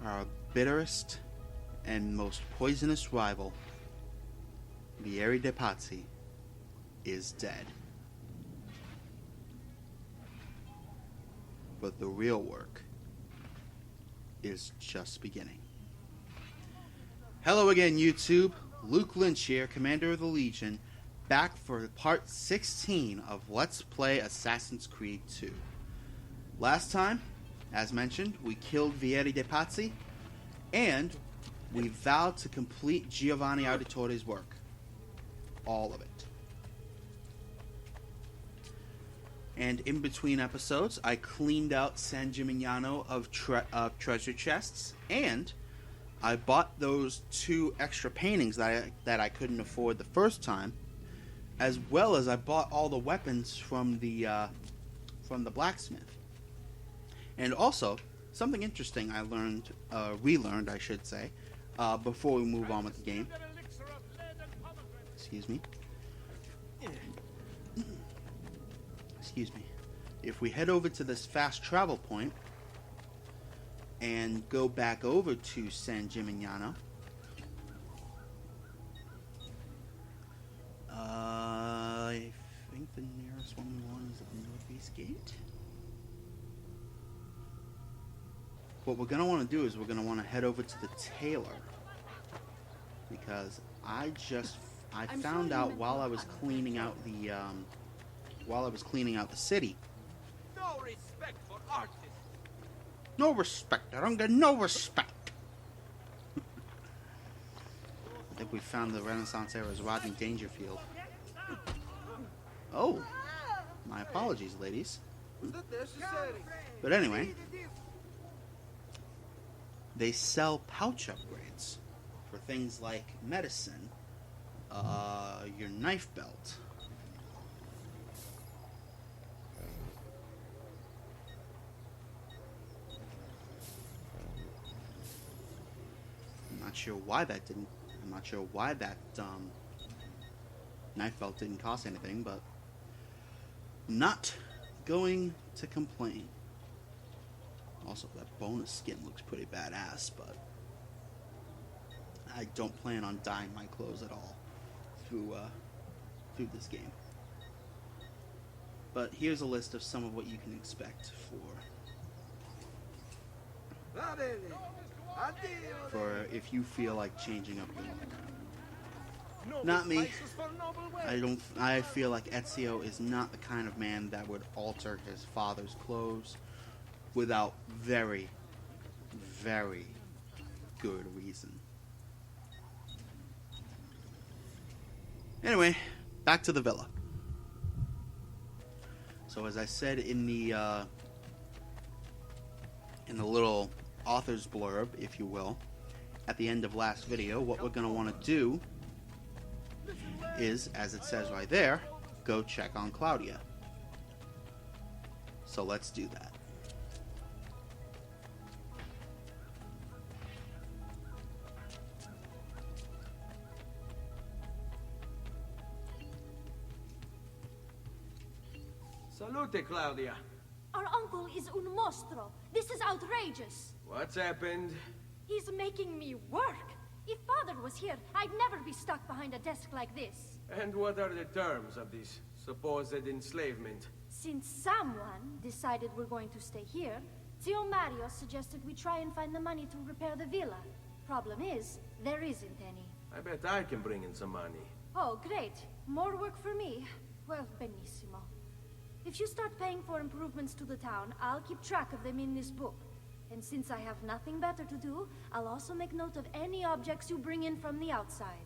our bitterest and most poisonous rival, Vieri de Pazzi, is dead. But the real work is just beginning. Hello again, YouTube. Luke Lynch here, Commander of the Legion, back for part 16 of Let's Play Assassin's Creed 2. Last time, as mentioned, we killed Vieri de Pazzi, and we vowed to complete Giovanni Auditore's work. All of it. And in between episodes, I cleaned out San Gimignano of treasure chests, and I bought those 2 extra paintings that I couldn't afford the first time, as well as I bought all the weapons from the blacksmith. And also, something interesting I relearned, I should say, before we move on with the game. Excuse me. Excuse me. If we head over to this fast travel point and go back over to San Gimignano, I think the nearest one we want is at the northeast gate. What we're going to want to do is we're going to want to head over to the tailor, because I found out while I was cleaning out the city. No respect for artists. No respect. I don't get no respect. I think we found the Renaissance era's Rodney Dangerfield. Oh, my apologies, ladies. But anyway, they sell pouch upgrades for things like medicine, your knife belt. I'm not sure why that knife belt didn't cost anything, but not going to complain. Also, that bonus skin looks pretty badass, but I don't plan on dyeing my clothes at all through this game. But here's a list of some of what you can expect for if you feel like changing up your look. Not me. I feel like Ezio is not the kind of man that would alter his father's clothes without very, very good reason. Anyway, back to the villa. So as I said in the little author's blurb, if you will, at the end of last video, what we're going to want to do is, as it says right there, go check on Claudia. So let's do that. Salute, Claudia. Our uncle is un mostro. This is outrageous. What's happened? He's making me work. If Father was here, I'd never be stuck behind a desk like this. And what are the terms of this supposed enslavement? Since someone decided we're going to stay here, Zio Mario suggested we try and find the money to repair the villa. Problem is, there isn't any. I bet I can bring in some money. Oh, great. More work for me. Well, benissimo. If you start paying for improvements to the town, I'll keep track of them in this book. And since I have nothing better to do, I'll also make note of any objects you bring in from the outside.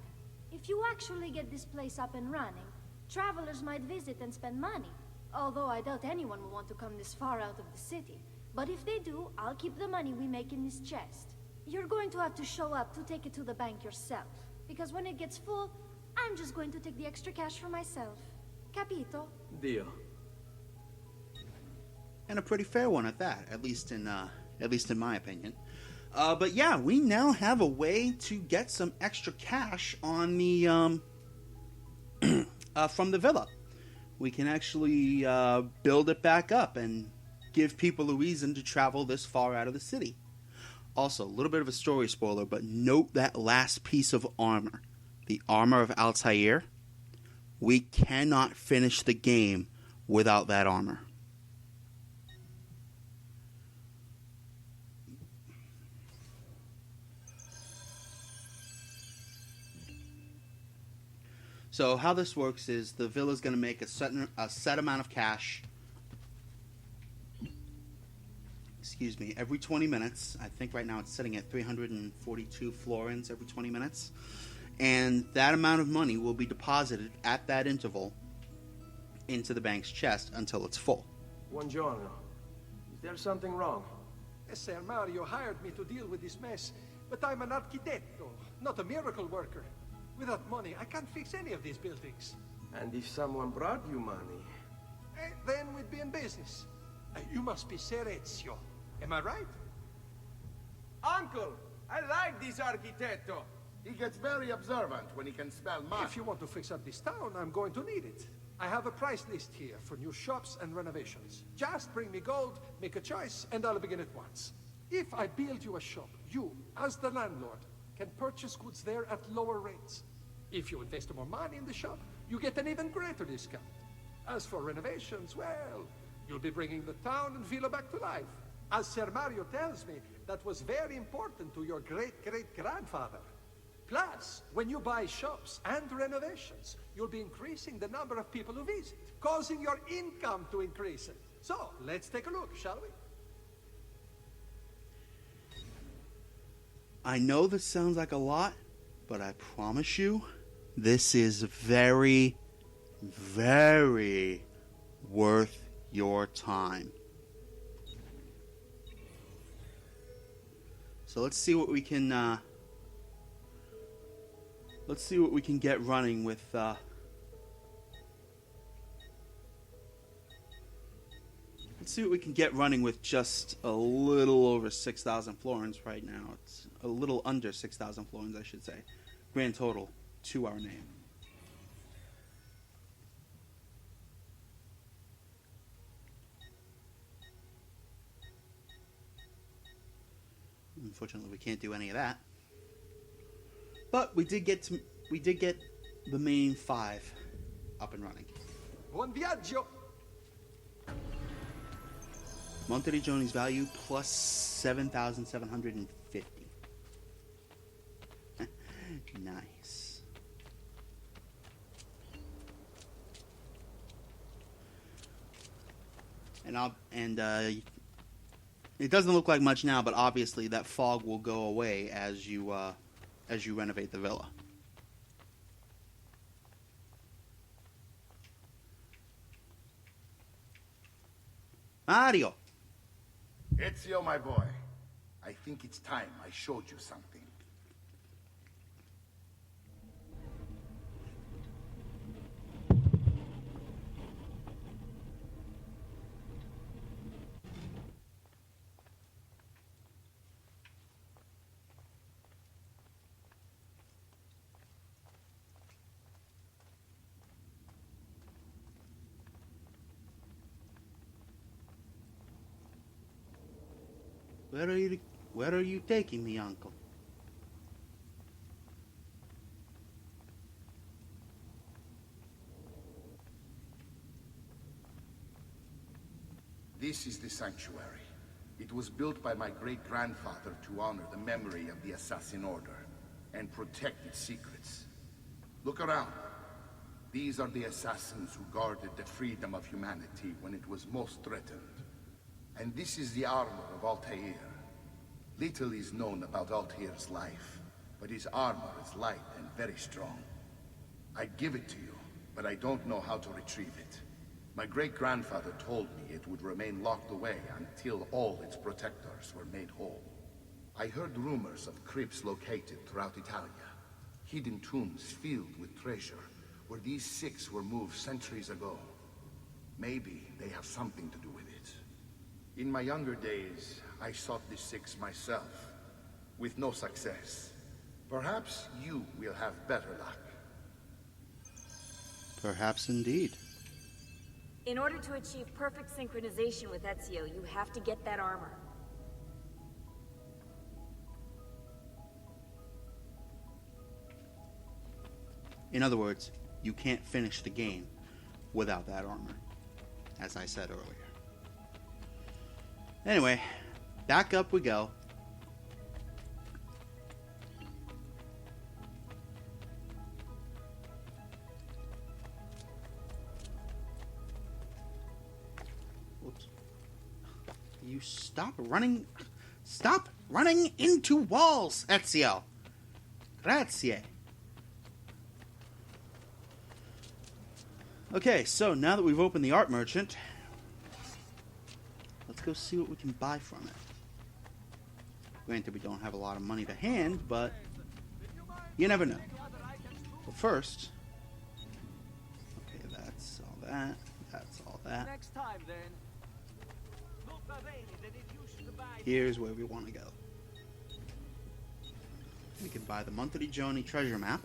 If you actually get this place up and running, travelers might visit and spend money. Although I doubt anyone will want to come this far out of the city. But if they do, I'll keep the money we make in this chest. You're going to have to show up to take it to the bank yourself. Because when it gets full, I'm just going to take the extra cash for myself. Capito? Dio. And a pretty fair one at that, at least in my opinion. But yeah, we now have a way to get some extra cash on the from the villa. We can actually build it back up and give people a reason to travel this far out of the city. Also, a little bit of a story spoiler, but note that last piece of armor, the armor of Altair. We cannot finish the game without that armor. So how this works is the villa's going to make a set amount of cash. Excuse me, every 20 minutes. I think right now it's sitting at 342 florins every 20 minutes. And that amount of money will be deposited at that interval into the bank's chest until it's full. Buongiorno. Is there something wrong? Ser Mario hired me to deal with this mess, but I'm an architetto, not a miracle worker. Without money, I can't fix any of these buildings. And if someone brought you money? Then we'd be in business. You must be Ser Ezio. Am I right? Uncle, I like this architetto. He gets very observant when he can spell money. If you want to fix up this town, I'm going to need it. I have a price list here for new shops and renovations. Just bring me gold, make a choice, and I'll begin at once. If I build you a shop, you, as the landlord, can purchase goods there at lower rates. If you invest more money in the shop, you get an even greater discount. As for renovations, well, you'll be bringing the town and villa back to life. As Ser Mario tells me, that was very important to your great-great-grandfather. Plus, when you buy shops and renovations, you'll be increasing the number of people who visit, causing your income to increase. So, let's take a look, shall we? I know this sounds like a lot, but I promise you, this is very, very worth your time. So let's see what we can get running with let's see what we can get running with just a little over 6,000 florins right now. It's a little under 6,000 florins, I should say. Grand total to our name. Unfortunately, we can't do any of that. But we did get the main 5 up and running. Buon viaggio! Monteriggioni's value plus 7,750. Nice. And it doesn't look like much now, but obviously that fog will go away as you renovate the villa. Mario. Ezio, my boy. I think it's time I showed you something. Where are you taking me, uncle? This is the sanctuary. It was built by my great-grandfather to honor the memory of the Assassin Order and protect its secrets. Look around. These are the assassins who guarded the freedom of humanity when it was most threatened. And this is the armor of Altair. Little is known about Altair's life, but his armor is light and very strong. I'd give it to you, but I don't know how to retrieve it. My great-grandfather told me it would remain locked away until all its protectors were made whole. I heard rumors of crypts located throughout Italia, hidden tombs filled with treasure, where these 6 were moved centuries ago. Maybe they have something to do with it. In my younger days, I sought the 6 myself, with no success. Perhaps you will have better luck. Perhaps indeed. In order to achieve perfect synchronization with Ezio, you have to get that armor. In other words, you can't finish the game without that armor, as I said earlier. Anyway, back up we go. Whoops. You stop running. Stop running into walls, Ezio. Grazie. Okay, so now that we've opened the art merchant, let's go see what we can buy from it. Granted, we don't have a lot of money to hand, but you never know. But first, okay, that's all that. That's all that. Next time, then. Here's where we want to go. We can buy the monthly Journey treasure map.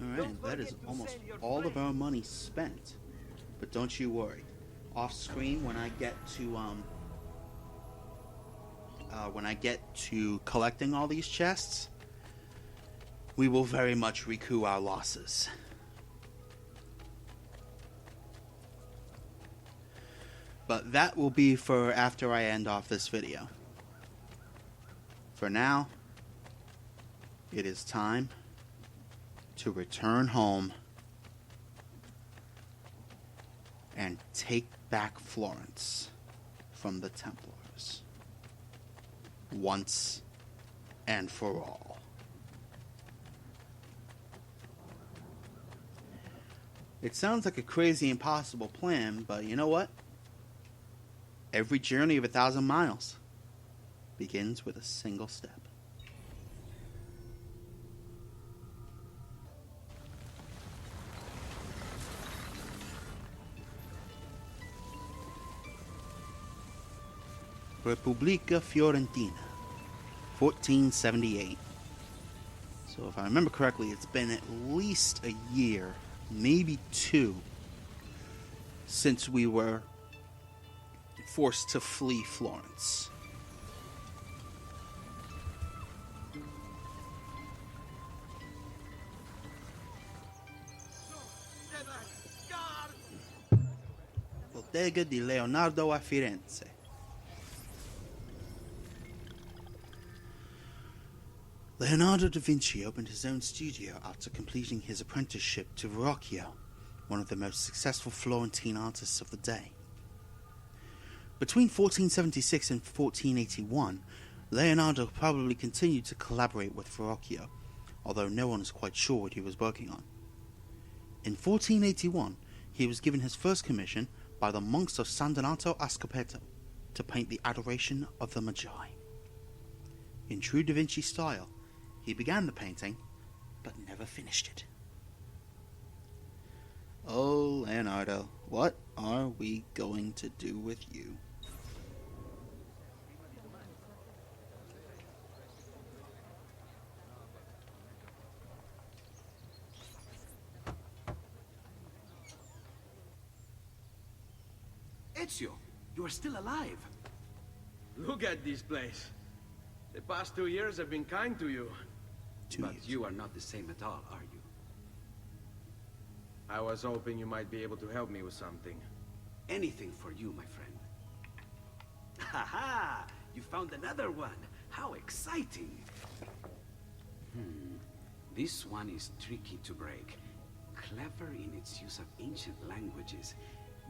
Alright, that is almost all of our money spent. But don't you worry. Off screen, when I get to collecting all these chests, we will very much recoup our losses. But that will be for after I end off this video. For now, it is time to return home and take back Florence from the Templars once and for all. It sounds like a crazy impossible plan, but you know what? Every journey of 1,000 miles begins with a single step. Repubblica Fiorentina, 1478. So if I remember correctly, it's been at least a year, maybe 2, since we were forced to flee Florence. Bottega di Leonardo a Firenze. Leonardo da Vinci opened his own studio after completing his apprenticeship to Verrocchio, one of the most successful Florentine artists of the day. Between 1476 and 1481, Leonardo probably continued to collaborate with Verrocchio, although no one is quite sure what he was working on. In 1481, he was given his first commission by the monks of San Donato a Scopeto to paint the Adoration of the Magi. In true Da Vinci style, he began the painting, but never finished it. Oh, Leonardo, what are we going to do with you? Ezio, you are still alive. Look at this place. The past 2 years have been kind to you. But you are not the same at all, are you? I was hoping you might be able to help me with something. Anything for you, my friend. Ha ha! You found another one. How exciting! This one is tricky to break. Clever in its use of ancient languages.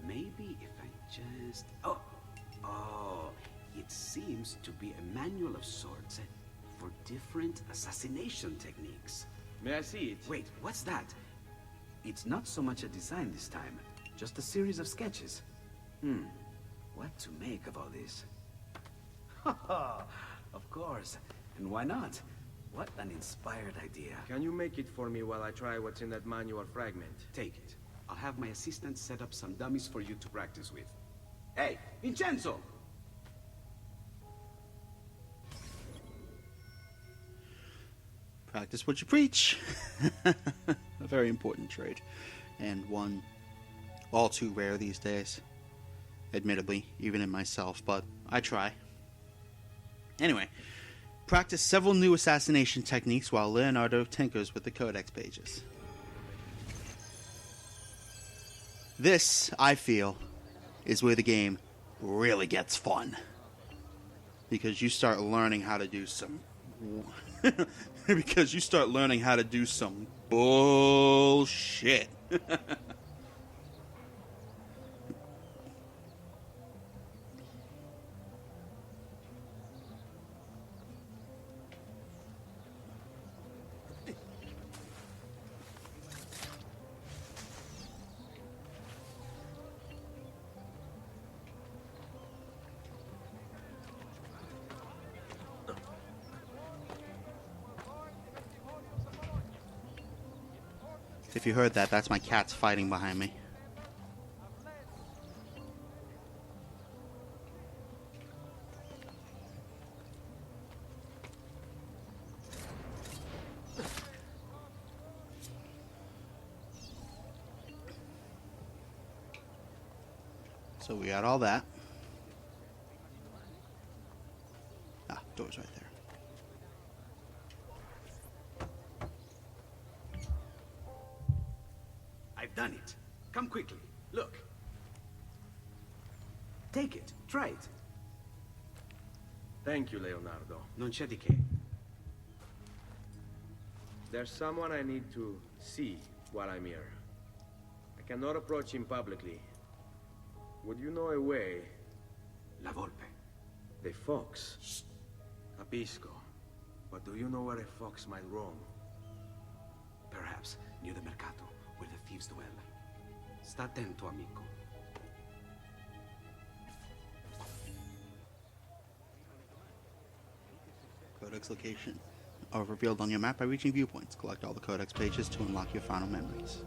Maybe if I just... Oh, it seems to be a manual of sorts for different assassination techniques. May I see it? Wait, what's that? It's not so much a design this time, just a series of sketches. What to make of all this? Of course, and why not? What an inspired idea. Can you make it for me while I try what's in that manual fragment? Take it. I'll have my assistant set up some dummies for you to practice with. Hey, Vincenzo! Practice what you preach. A very important trait, and one all too rare these days. Admittedly, even in myself, but I try. Anyway, practice several new assassination techniques while Leonardo tinkers with the codex pages. This, I feel, is where the game really gets fun. Because you start learning how to do some... because you start learning how to do some bullshit. If you heard that, that's my cats fighting behind me. So we got all that. Ah, door's right there. I've done it. Come quickly. Look. Take it. Try it. Thank you, Leonardo. Non c'è di che. There's someone I need to see while I'm here. I cannot approach him publicly. Would you know a way? La Volpe. The fox. Shh. Capisco. But do you know where a fox might roam? Perhaps near the mercato, where the thieves dwell. Sta attento, amico. Codex location are revealed on your map by reaching viewpoints. Collect all the codex pages to unlock your final memories.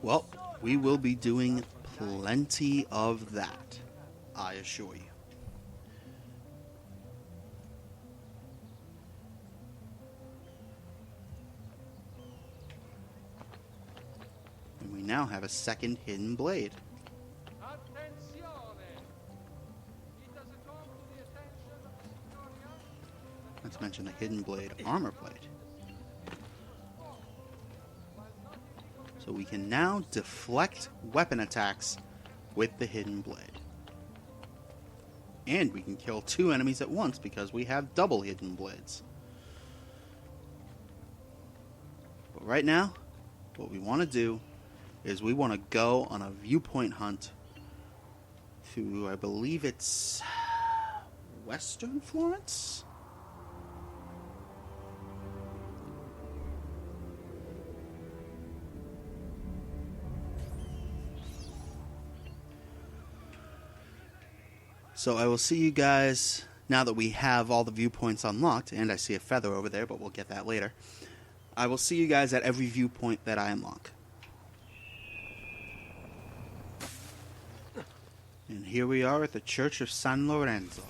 Well, we will be doing plenty of that, I assure you. And we now have a second hidden blade. Let's mention the hidden blade armor plate. So we can now deflect weapon attacks with the hidden blade. And we can kill 2 enemies at once because we have double hidden blades. But right now, what we want to do is we want to go on a viewpoint hunt to, I believe it's Western Florence? So I will see you guys, now that we have all the viewpoints unlocked, and I see a feather over there, but we'll get that later. I will see you guys at every viewpoint that I unlock. And here we are at the Church of San Lorenzo.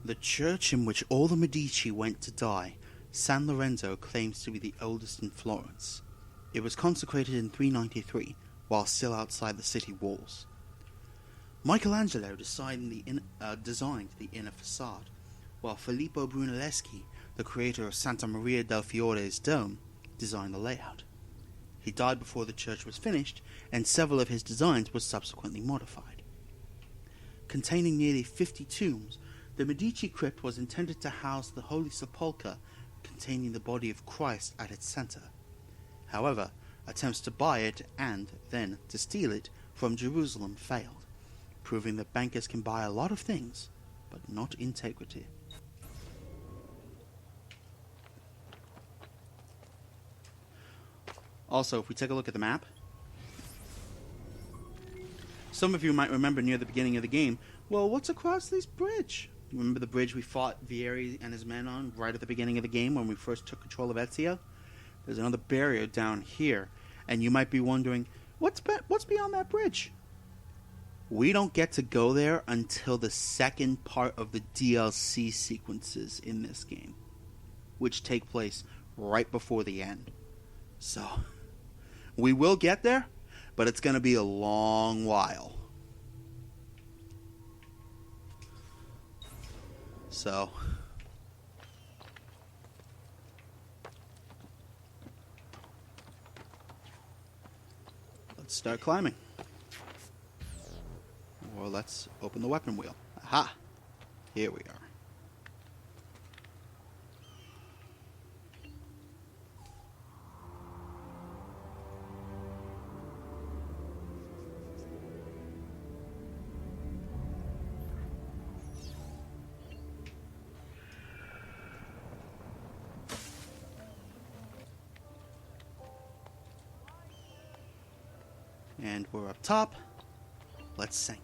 The church in which all the Medici went to die, San Lorenzo claims to be the oldest in Florence. It was consecrated in 393, while still outside the city walls. Michelangelo designed the inner facade, while Filippo Brunelleschi, the creator of Santa Maria del Fiore's dome, designed the layout. He died before the church was finished, and several of his designs were subsequently modified. Containing nearly 50 tombs, the Medici crypt was intended to house the Holy Sepulchre, containing the body of Christ at its center. However, attempts to buy it and then to steal it from Jerusalem failed, proving that bankers can buy a lot of things, but not integrity. Also, if we take a look at the map, some of you might remember near the beginning of the game, well, what's across this bridge? You remember the bridge we fought Vieri and his men on right at the beginning of the game when we first took control of Ezio? There's another barrier down here, and you might be wondering, what's beyond that bridge? We don't get to go there until the second part of the DLC sequences in this game, which take place right before the end. So, we will get there, but it's going to be a long while. So, let's start climbing. Or let's open the weapon wheel. Aha! Here we are. And we're up top. Let's sink.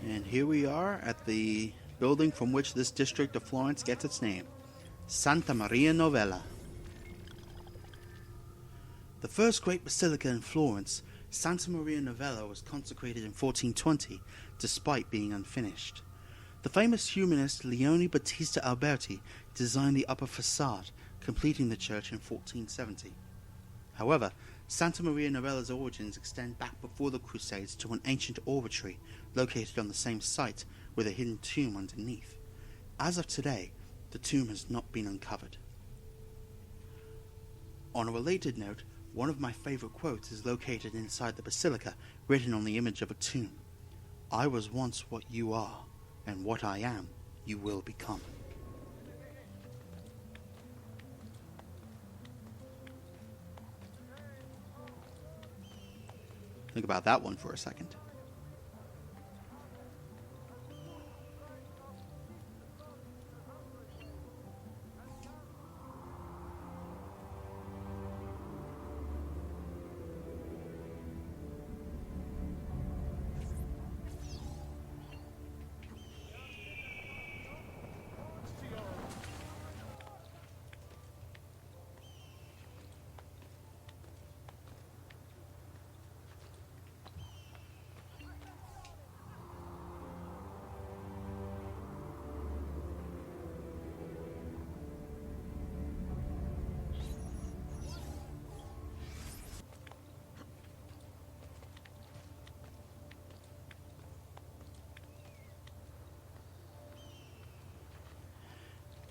And here we are at the building from which this district of Florence gets its name, Santa Maria Novella. The first great basilica in Florence, Santa Maria Novella, was consecrated in 1420, despite being unfinished. The famous humanist Leone Battista Alberti designed the upper facade, completing the church in 1470. However, Santa Maria Novella's origins extend back before the Crusades to an ancient oratory located on the same site with a hidden tomb underneath. As of today, the tomb has not been uncovered. On a related note, one of my favorite quotes is located inside the basilica, written on the image of a tomb. "I was once what you are, and what I am, you will become." Think about that one for a second.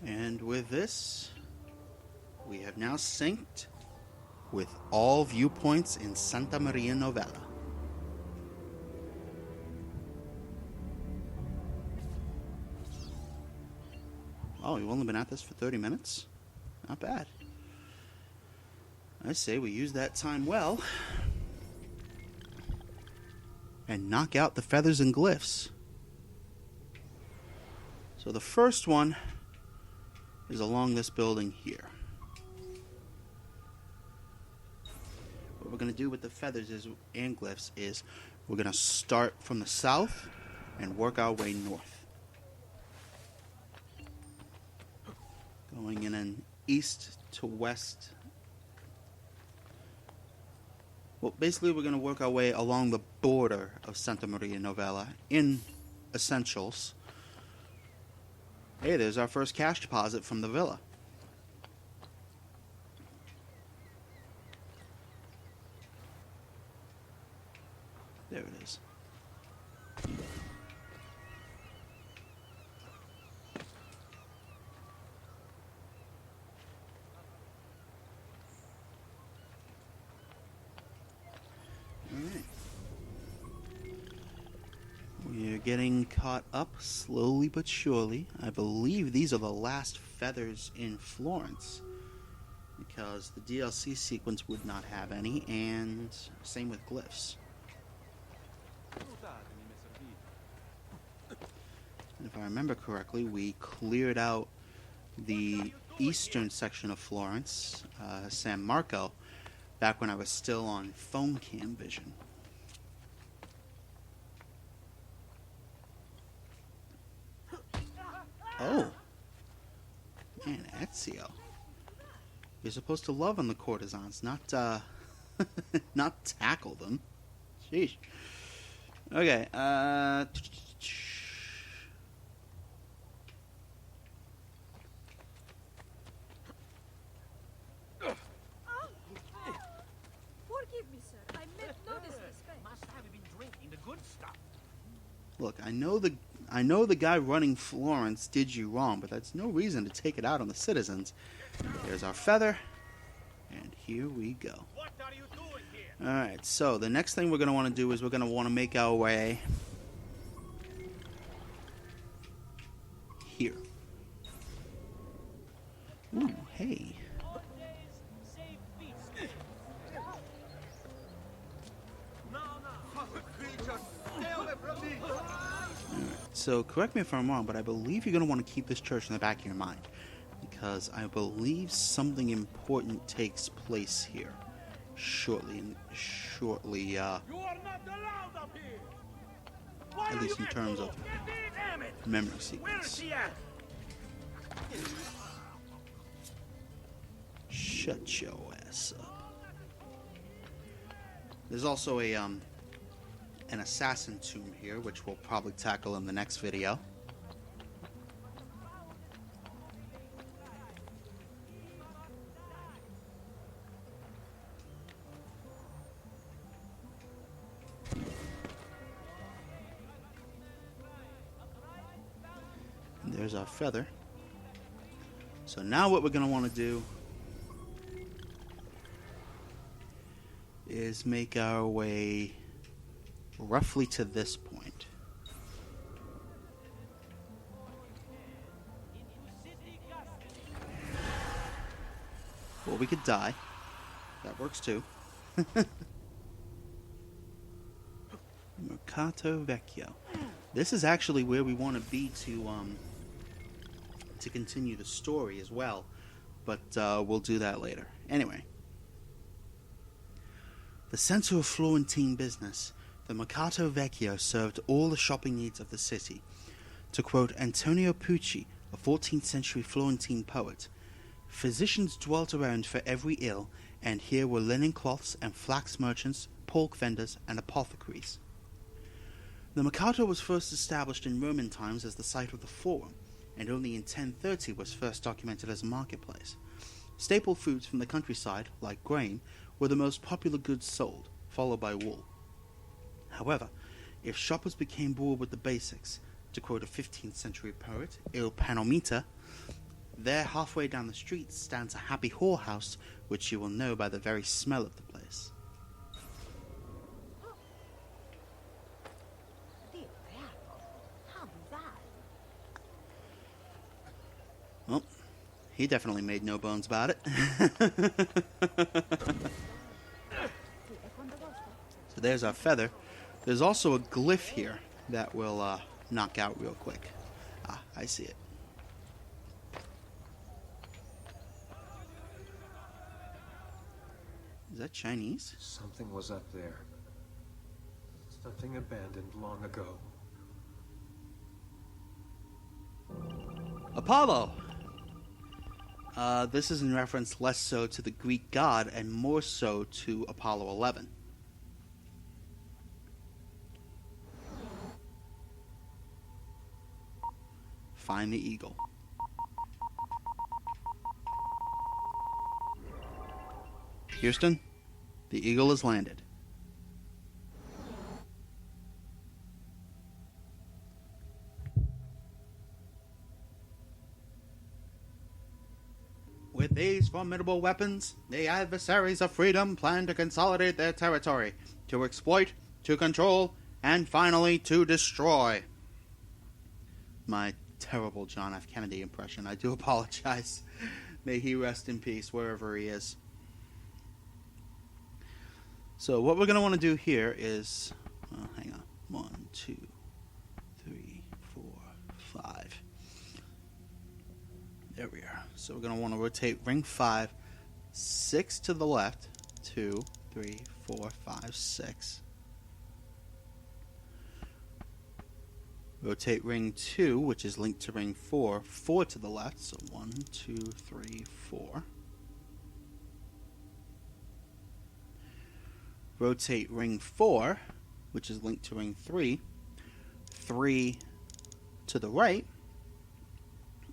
And with this, we have now synced with all viewpoints in Santa Maria Novella. Oh, you've only been at this for 30 minutes? Not bad. I say we use that time well and knock out the feathers and glyphs. So the first one is along this building here. What we're going to do with the feathers and glyphs is we're going to start from the south and work our way north. Going in an east to west. Well, basically we're going to work our way along the border of Santa Maria Novella in essentials. Hey, there's our first cash deposit from the villa. There it is. Alright. We're getting caught up slowly but surely. I believe these are the last feathers in Florence. because the DLC sequence would not have any, and same with glyphs. And if I remember correctly, we cleared out the eastern section of Florence, San Marco, back when I was still on phone cam vision. Oh. Man, Ezio. You're supposed to love on the courtesans, not, not tackle them. Sheesh. Okay, Forgive me, sir. I meant no disrespect. Must have been drinking the good stuff. look, I know the guy running Florence did you wrong, but that's no reason to take it out on the citizens. There's our feather, and here we go. What are you doing here? Alright, so the next thing we're going to want to do is we're going to want to make our way here. Ooh, hey. So, correct me if I'm wrong, but I believe you're going to want to keep this church in the back of your mind. Because I believe something important takes place here. Shortly, You are not allowed up here. Why at are least you in terms of Damn it! memory Where's sequence. she at? Shut your ass up. There's also a, an assassin tomb here, which we'll probably tackle in the next video. And there's our feather. So now what we're going to want to do is make our way roughly to this point. Or we could die. That works too. Mercato Vecchio. This is actually where we want to be to continue the story as well, but we'll do that later. Anyway, the center of Florentine business, the Mercato Vecchio served all the shopping needs of the city. To quote Antonio Pucci, a 14th century Florentine poet, "Physicians dwelt around for every ill, and here were linen cloths and flax merchants, pork vendors, and apothecaries." The Mercato was first established in Roman times as the site of the Forum, and only in 1030 was first documented as a marketplace. Staple foods from the countryside, like grain, were the most popular goods sold, followed by wool. However, if shoppers became bored with the basics, to quote a 15th century poet, Il Panomita, there halfway down the street stands a happy whorehouse, which you will know by the very smell of the place. Well, he definitely made no bones about it. So there's our feather. There's also a glyph here that we'll knock out real quick. Ah, I see it. Is that Chinese? Something was up there. Something abandoned long ago. Apollo! This is in reference less so to the Greek god and more so to Apollo 11. Find the eagle. Houston, the eagle has landed. With these formidable weapons, the adversaries of freedom plan to consolidate their territory, to exploit, to control, and finally to destroy. My terrible John F. Kennedy impression. I do apologize. May he rest in peace wherever he is. So what we're going to want to do here is... hang on. 1, 2, 3, 4, 5. There we are. So we're going to want to rotate ring 5, 6 to the left. 2, 3, 4, 5, 6. Rotate ring 2, which is linked to ring 4, 4 to the left. So 1, 2, 3, 4. Rotate ring 4, which is linked to ring 3, 3 to the right.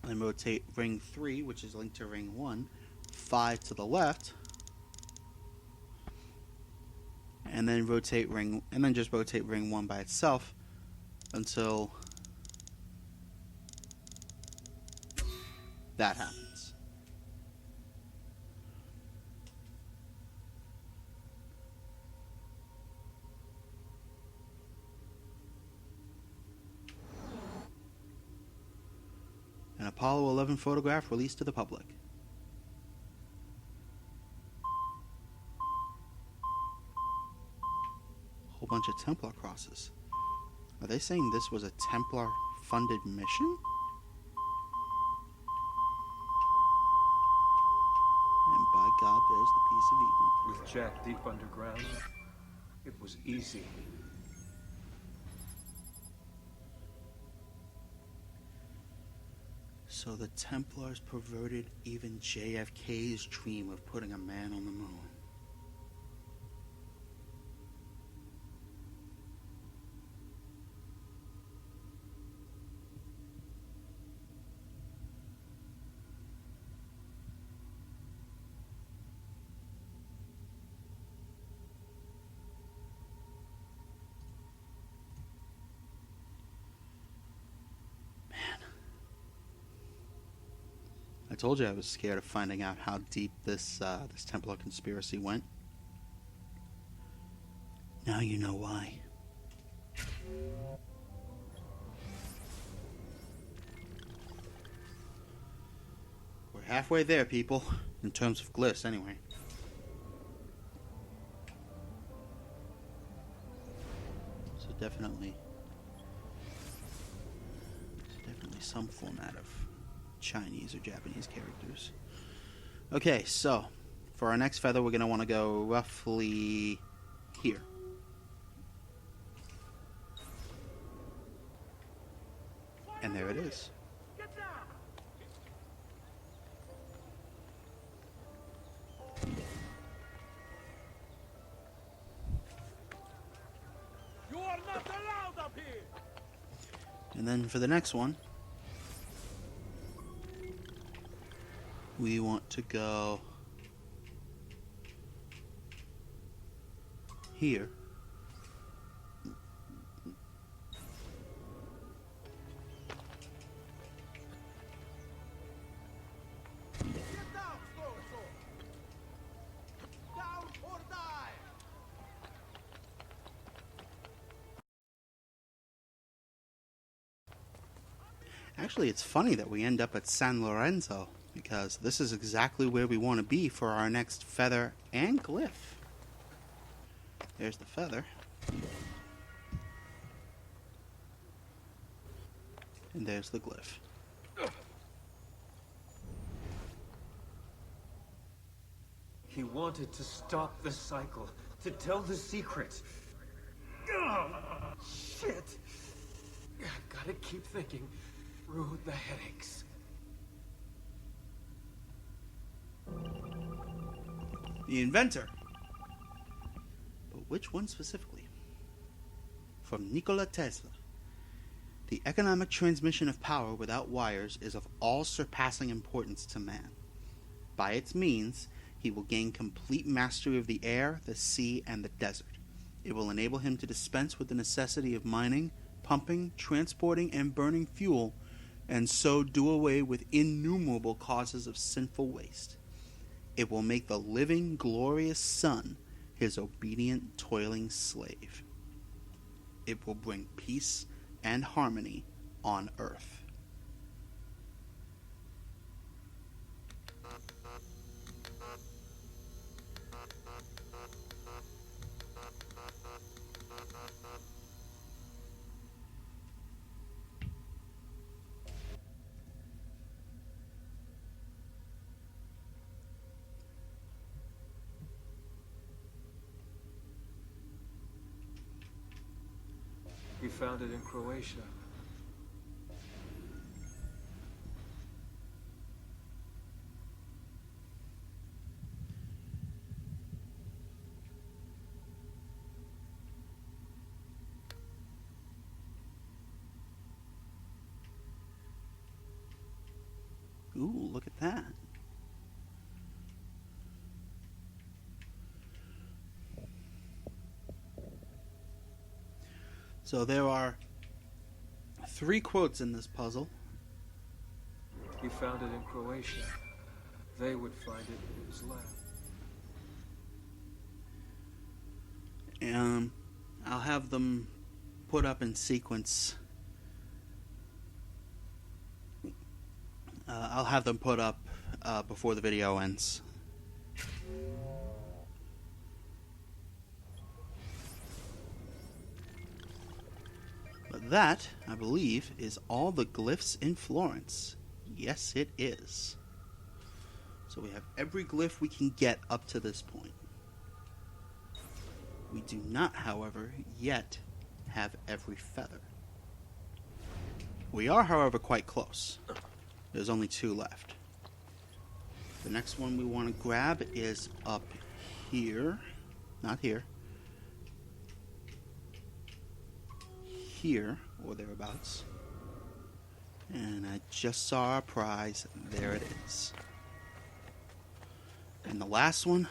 And rotate ring 3, which is linked to ring 1, 5 to the left. And then rotate ring, and then just rotate ring 1 by itself until that happens. An Apollo 11 photograph released to the public. Whole bunch of Templar crosses. Are they saying this was a Templar funded mission? And by God, there's the piece of Eden. With Jack deep underground, it was easy. So the Templars perverted even JFK's dream of putting a man on the moon. I told you I was scared of finding out how deep this Templar conspiracy went. Now you know why. We're halfway there, people. In terms of glyphs, anyway. So definitely some format of Chinese or Japanese characters. Okay, so for our next feather, we're going to want to go roughly here. And there it is. You are not allowed up here. And then for the next one, we want to go here. Get down, Florence. Down or die. Actually, it's funny that we end up at San Lorenzo, because this is exactly where we want to be for our next feather and glyph. There's the feather. And there's the glyph. He wanted to stop the cycle, to tell the secret. Ugh, shit! Gotta keep thinking through the headaches. The inventor. But which one specifically? From Nikola Tesla. The economic transmission of power without wires is of all-surpassing importance to man. By its means, he will gain complete mastery of the air, the sea, and the desert. It will enable him to dispense with the necessity of mining, pumping, transporting, and burning fuel, and so do away with innumerable causes of sinful waste. It will make the living, glorious sun his obedient, toiling slave. It will bring peace and harmony on earth. He found it in Croatia. Ooh, look at that. So there are 3 quotes in this puzzle. He found it in Croatia. They would find it in his lab. I'll have them put up in sequence. I'll have them put up before the video ends. But that, I believe, is all the glyphs in Florence. Yes, it is. So we have every glyph we can get up to this point. We do not, however, yet have every feather. We are, however, quite close. There's only 2 left. The next one we want to grab is up here. Not here. Here, or thereabouts. And I just saw our prize. There it is. And the last one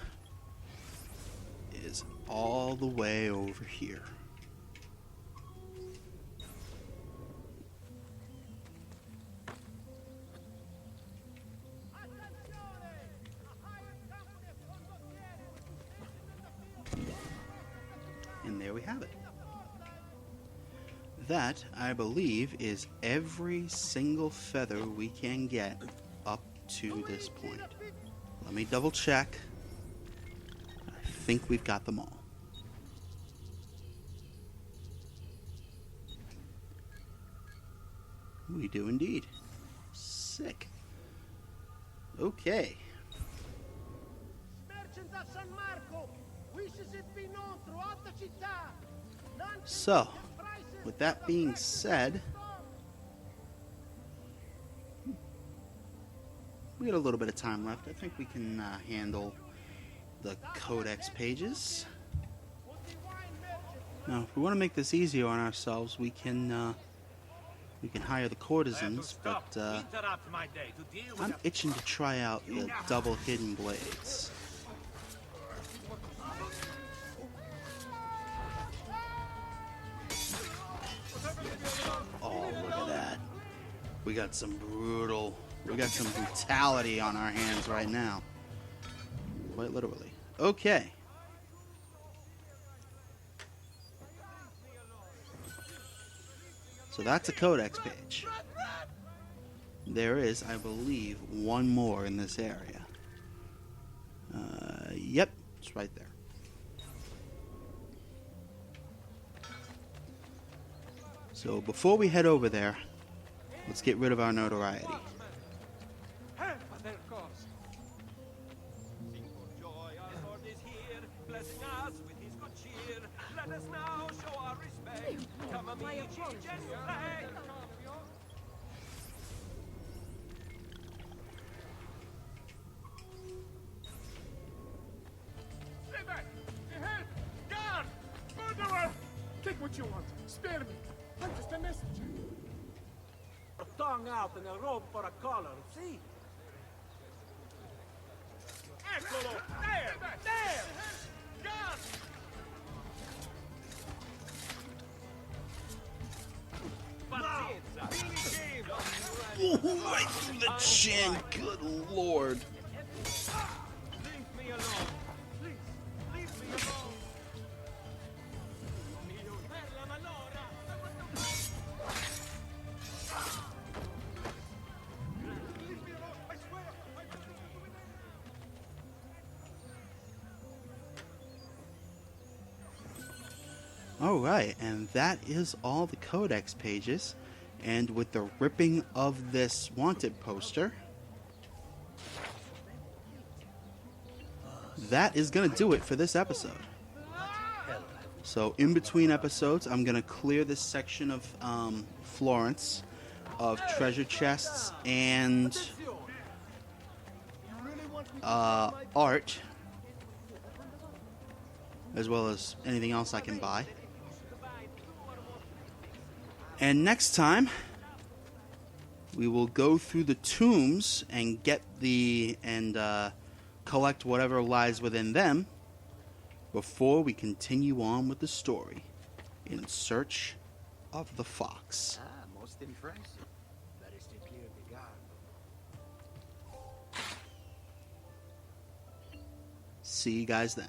is all the way over here. And there we have it. That, I believe, is every single feather we can get up to this point. Let me double check. I think we've got them all. We do indeed. Sick. Okay. So, with that being said, we got a little bit of time left. I think we can handle the codex pages. Now, if we want to make this easier on ourselves, we can hire the courtesans, but I'm itching to try out the double hidden blades. Oh, look at that. We got some brutality on our hands right now. Quite literally. Okay. So that's a codex page. There is, I believe, one more in this area. Yep, it's right there. So before we head over there, let's get rid of our notoriety. Take what you want. Spare me. I'm just a messenger. A tongue out and a rope for a collar, see? Eccolo! There! There! Gun! Ooh, right through the chin. Good lord. Leave me alone. Please, leave me alone. Alright, and that is all the codex pages. And with the ripping of this wanted poster, that is going to do it for this episode. So in between episodes, I'm going to clear this section of Florence of treasure chests and art, as well as anything else I can buy. And next time, we will go through the tombs and get collect whatever lies within them before we continue on with the story in search of the fox. Ah, most impressive. That is to clear the guard. See you guys then.